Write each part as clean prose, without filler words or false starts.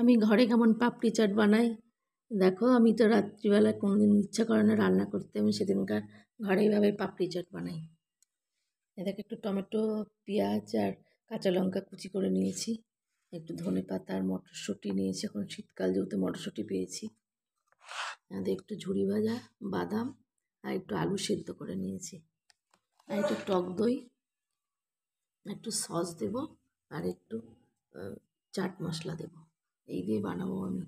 আমি ঘরে কেমন পাপড়ি চাট বানাই দেখো। আমি তো রাত্রিবেলা কোনোদিন ইচ্ছা করে না রান্না করতে, আমি সেদিনকার ঘরে এইভাবে পাপড়ি চাট বানাই। এটাকে একটু টমেটো, পেঁয়াজ আর কাঁচা লঙ্কা কুচি করে নিয়েছি, একটু ধনেপাতা আর মটরশুঁটি নিয়েছি, এখন শীতকাল যেহেতু মটরশুঁটি পেয়েছি। একটু ঝুরি ভাজা বাদাম আর একটু আলু সেদ্ধ করে নিয়েছি, আর একটু টক দই, একটু সস দেব, আর একটু চাট মশলা দেব। এই দিয়ে বানাবো আমি।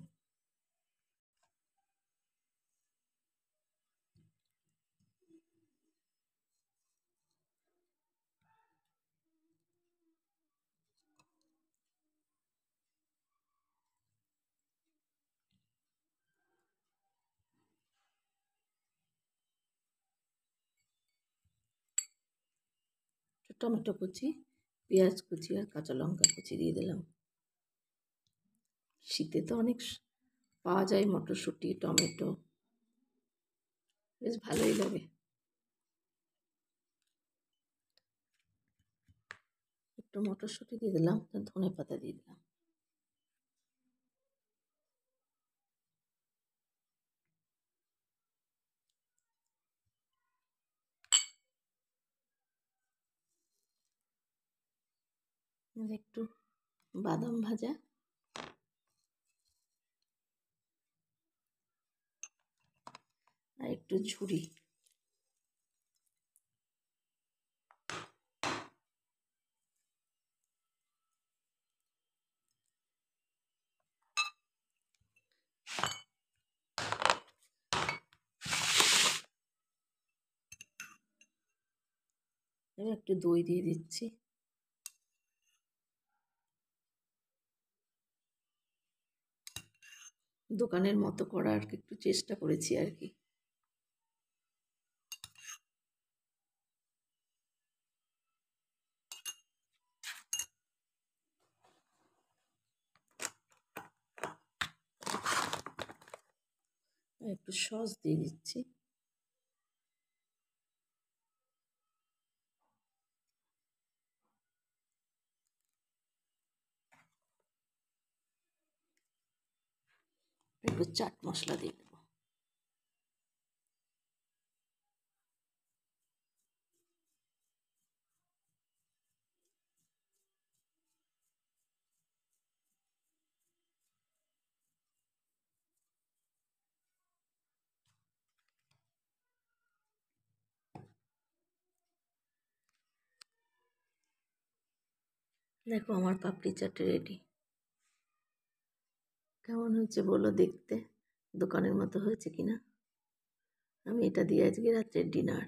টমেটো কুচি, পেঁয়াজ কুচি আর কাঁচা লঙ্কা কুচি দিয়ে দিলাম। শীতে তো অনেক পাওয়া যায় মটরশুঁটি, টমেটো, বেশ ভালোই লাগে। একটু মটরশুঁটি দিয়ে দিলাম, ধনেপাতা দিয়ে দিলাম। একটু বাদাম ভাজা, আর একটু ঝুরি। একটু দই দিয়ে দিচ্ছি। দোকানের মতো করার একটু চেষ্টা করেছি আর কি। একটু সস দিয়ে দিচ্ছি। একটু চাট মশলা দিয়ে দেবো। দেখো আমার পাপড়ি চাট রেডি। কেমন হয়েছে বলো দেখতে, দোকানের মতো হয়েছে কিনা? আমি এটা দিয়ে আজকে রাত্রের ডিনার।